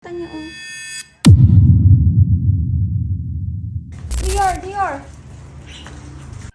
Tanya, oh. Dior!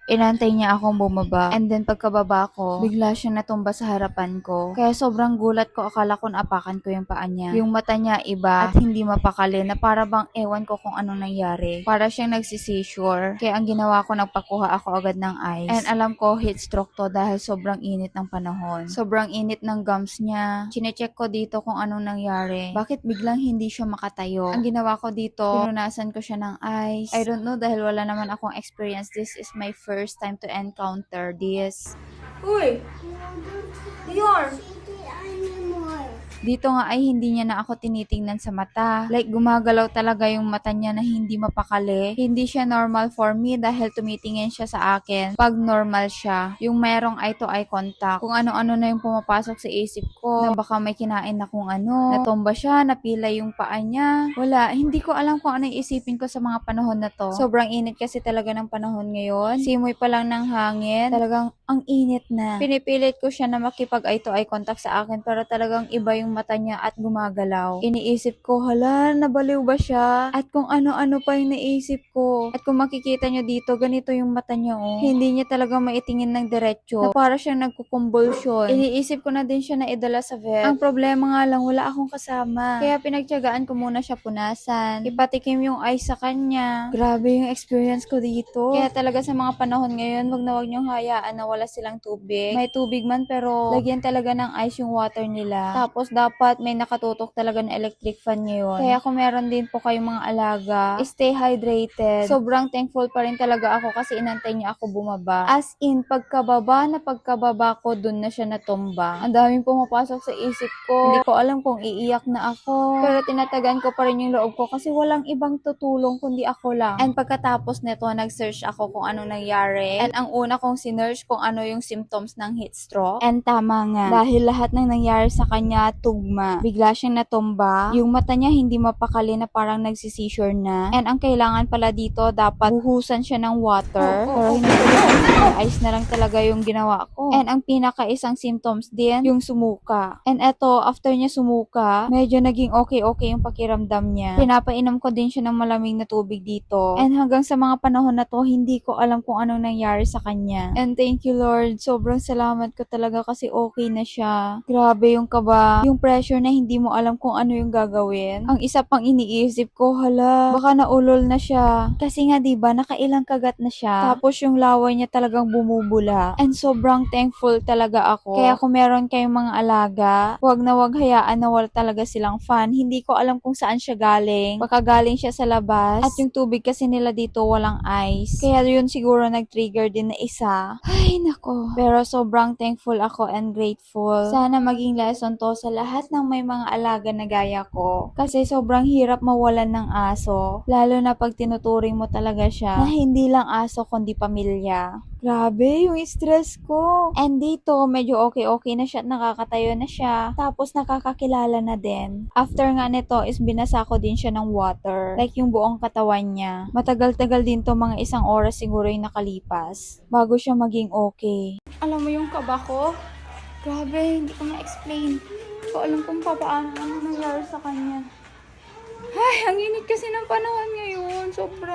Inantay niya akong bumaba, and then pagkababa ko, bigla siya natumba sa harapan ko. Kaya sobrang gulat ko, akala ko naapakan ko yung paa niya. Yung mata niya iba at hindi mapakali, na para bang ewan ko kung anong nangyari. Para siyang nagsisisure. Kaya ang ginawa ko, nagpakuha ako agad ng ice. And alam ko, heat stroke to dahil sobrang init ng panahon. Sobrang init ng gums niya. Chinecheck ko dito kung anong nangyari. Bakit biglang hindi siya makatayo? Ang ginawa ko dito, pinunasan ko siya ng ice. I don't know, dahil wala naman akong experience. This is my first time to encounter this. Uy! Dior! Dito nga ay hindi niya na ako tinitingnan sa mata. Like gumagalaw talaga yung mata niya na hindi mapakali. Hindi siya normal for me dahil tumitingin siya sa akin pag normal siya. Yung merong eye to eye contact. Kung ano-ano na yung pumapasok sa isip ko. Na baka may kinain na kung ano. Natumba siya, napila yung paa niya. Wala, hindi ko alam kung ano yung isipin ko sa mga panahon na to. Sobrang init kasi talaga ng panahon ngayon. Simoy pa lang ng hangin. Talagang ang init na. Pinipilit ko siya na makipag eye to eye contact sa akin pero talagang iba yung mata niya at gumagalaw. Iniisip ko, hala, nabaliw ba siya? At kung ano-ano pa yung naisip ko. At kung makikita nyo dito, ganito yung mata niya, oh. Hindi niya talaga maitingin ng diretso. Na para siyang nagkukumbulsyon. Iniisip ko na din siya na idala sa vet. Ang problema nga lang, wala akong kasama. Kaya pinagtiyagaan ko muna siya punasan. Ipatikim yung ice sa kanya. Grabe yung experience ko dito. Kaya talaga sa mga panahon ngayon, wag na wag niyong hayaan na wala silang tubig. May tubig man pero lagyan talaga ng ice yung water nila. Tapos dapat may nakatutok talaga na electric fan ngayon. Kaya kung meron din po kayong mga alaga, stay hydrated. Sobrang thankful pa rin talaga ako kasi inantay niya ako bumaba. As in, pagkababa ko, dun na siya natumba. Ang daming pumapasok sa isip ko. Hindi ko alam kung iiyak na ako. Pero tinatagan ko pa rin yung loob ko kasi walang ibang tutulong kundi ako lang. And pagkatapos nito, nag-search ako kung anong nangyari. And ang una kong sinearch kung ano yung symptoms ng heat stroke. And tama nga. Dahil lahat ng nangyari sa kanya, tugma. Bigla siyang natumba. Yung mata niya hindi mapakali na parang nagsisisure na. And ang kailangan pala dito, dapat buhusan siya ng water. Pero hindi ko ice na lang talaga yung ginawa ko. And ang pinaka-isang symptoms din, yung sumuka. And eto, after niya sumuka, medyo naging okay yung pakiramdam niya. Pinapainom ko din siya ng malamig na tubig dito. And hanggang sa mga panahon na to, hindi ko alam kung anong nangyari sa kanya. And thank you Lord, sobrang salamat ko talaga kasi okay na siya. Grabe yung kaba, yung pressure na hindi mo alam kung ano yung gagawin. Ang isa pang iniisip ko, hala, baka naulol na siya. Kasi nga diba, nakailang kagat na siya. Tapos yung laway niya talagang bumubula. And sobrang thankful talaga ako. Kaya kung meron kayong mga alaga, wag na wag hayaan na wala talaga silang fan. Hindi ko alam kung saan siya galing. Baka galing siya sa labas. At yung tubig kasi nila dito walang ice. Kaya yun siguro nag-trigger din na isa. Ay, nako. Pero sobrang thankful ako and grateful. Sana maging lesson to sa lahat ng may mga alaga na gaya ko. Kasi sobrang hirap mawalan ng aso. Lalo na pag tinuturing mo talaga siya na hindi lang aso kundi pamilya. Grabe yung stress ko. And dito, medyo okay na siya at nakakatayo na siya. Tapos nakakakilala na din. After nga nito is binasa ko din siya ng water. Like yung buong katawan niya. Matagal-tagal din to, mga 1 oras siguro yung nakalipas. Bago siya maging okay. Alam mo yung kaba ko? Grabe, hindi ko ma-explain. Hindi ko alam kung paano nangyari sa kanya. Ay, ang init kasi ng panahon ngayon. Sobra.